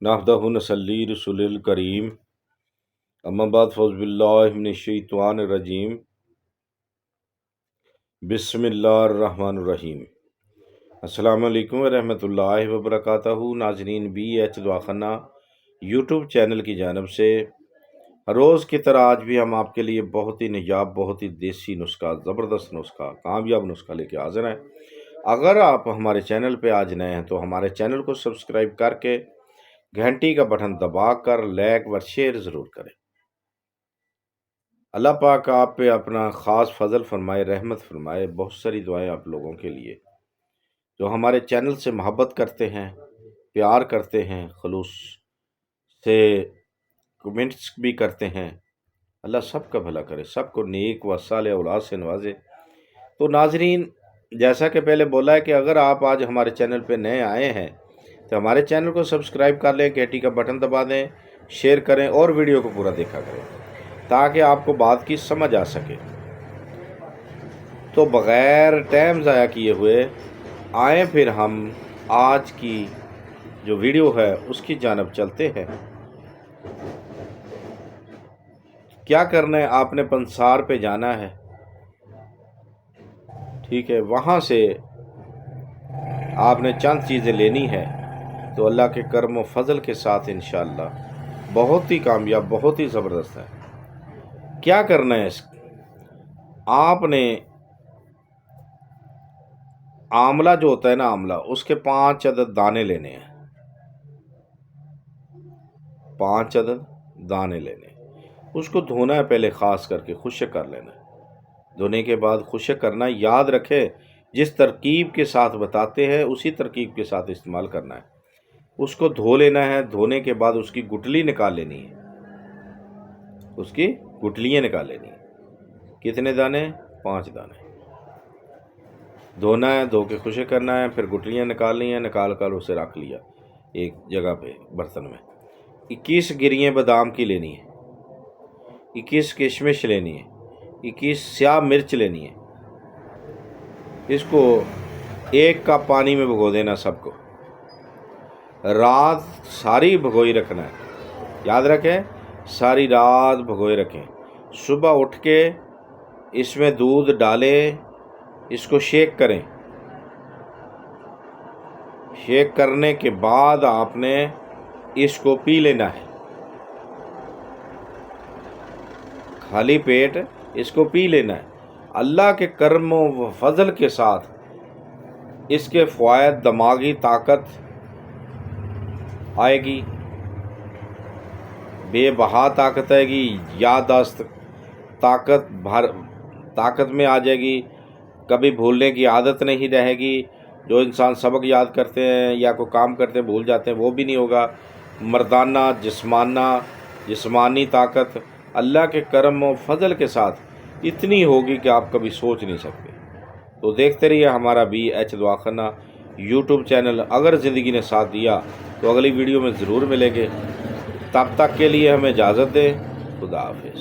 نحمدہ ونصلی رسول الکریم اما بعد فاعوذ باللہ من الشیطان الرجیم بسم اللہ الرحمن الرحیم۔ السلام علیکم ورحمۃ اللہ وبرکاتہ۔ ناظرین بی ایچ دعاخانہ یوٹیوب چینل کی جانب سے روز کی طرح آج بھی ہم آپ کے لیے بہت ہی نایاب، بہت ہی دیسی نسخہ، زبردست نسخہ، کامیاب نسخہ لے کے حاضر ہیں۔ اگر آپ ہمارے چینل پہ آج نئے ہیں تو ہمارے چینل کو سبسکرائب کر کے گھنٹی کا بٹن دبا کر لائک و شیئر ضرور کریں۔ اللہ پاک آپ پہ اپنا خاص فضل فرمائے، رحمت فرمائے۔ بہت ساری دعائیں آپ لوگوں کے لیے جو ہمارے چینل سے محبت کرتے ہیں، پیار کرتے ہیں، خلوص سے کمنٹس بھی کرتے ہیں۔ اللہ سب کا بھلا کرے، سب کو نیک و صالح اولاد سے نوازے۔ تو ناظرین، جیسا کہ پہلے بولا ہے کہ اگر آپ آج ہمارے چینل پہ نئے آئے ہیں تو ہمارے چینل کو سبسکرائب کر لیں، گھنٹی کا بٹن دبا دیں، شیئر کریں اور ویڈیو کو پورا دیکھا کریں تاکہ آپ کو بات کی سمجھ آ سکے۔ تو بغیر ٹائم ضائع کیے ہوئے آئیں پھر ہم آج کی جو ویڈیو ہے اس کی جانب چلتے ہیں۔ کیا کرنا ہے، آپ نے پنسار پہ جانا ہے، ٹھیک ہے، وہاں سے آپ نے چند چیزیں لینی ہے تو اللہ کے کرم و فضل کے ساتھ انشاءاللہ بہت ہی کامیاب، بہت ہی زبردست ہے۔ کیا کرنا ہے، آپ نے آملہ جو ہوتا ہے نا، آملہ، اس کے 5 عدد دانے لینے ہیں، 5 عدد دانے لینے ہیں۔ اس کو دھونا ہے پہلے، خاص کر کے خشک کر لینا ہے۔ دھونے کے بعد خشک کرنا، یاد رکھیں جس ترکیب کے ساتھ بتاتے ہیں اسی ترکیب کے ساتھ استعمال کرنا ہے۔ اس کو دھو لینا ہے، دھونے کے بعد اس کی گٹلی نکال لینی ہے، اس کی گٹلیاں نکال لینی ہے۔ کتنے دانے؟ 5 دانے۔ دھونا ہے، دھو کے خشک کرنا ہے، پھر گٹلیاں نکالنی ہیں، نکال کر اسے رکھ لیا ایک جگہ پہ برتن میں۔ 21 گرییں بادام کی لینی ہے، 21 کشمش لینی ہے، 21 سیاہ مرچ لینی ہے۔ اس کو 1 کپ پانی میں بھگو دینا سب کو، رات ساری بھگوئی رکھنا ہے، یاد رکھیں ساری رات بھگوئے رکھیں۔ صبح اٹھ کے اس میں دودھ ڈالیں، اس کو شیک کریں۔ شیک کرنے کے بعد آپ نے اس کو پی لینا ہے، خالی پیٹ اس کو پی لینا ہے۔ اللہ کے کرم و فضل کے ساتھ اس کے فوائد، دماغی طاقت آئے گی، بے بہا طاقت آئے گی، یادداشت طاقت میں آ جائے گی، کبھی بھولنے کی عادت نہیں رہے گی۔ جو انسان سبق یاد کرتے ہیں یا کوئی کام کرتے ہیں بھول جاتے ہیں، وہ بھی نہیں ہوگا۔ مردانہ جسمانی طاقت اللہ کے کرم و فضل کے ساتھ اتنی ہوگی کہ آپ کبھی سوچ نہیں سکتے۔ تو دیکھتے رہیے ہمارا بی ایچ دعاخانہ یوٹیوب چینل۔ اگر زندگی نے ساتھ دیا تو اگلی ویڈیو میں ضرور ملیں گے۔ تب تک کے لیے ہمیں اجازت دیں۔ خدا حافظ۔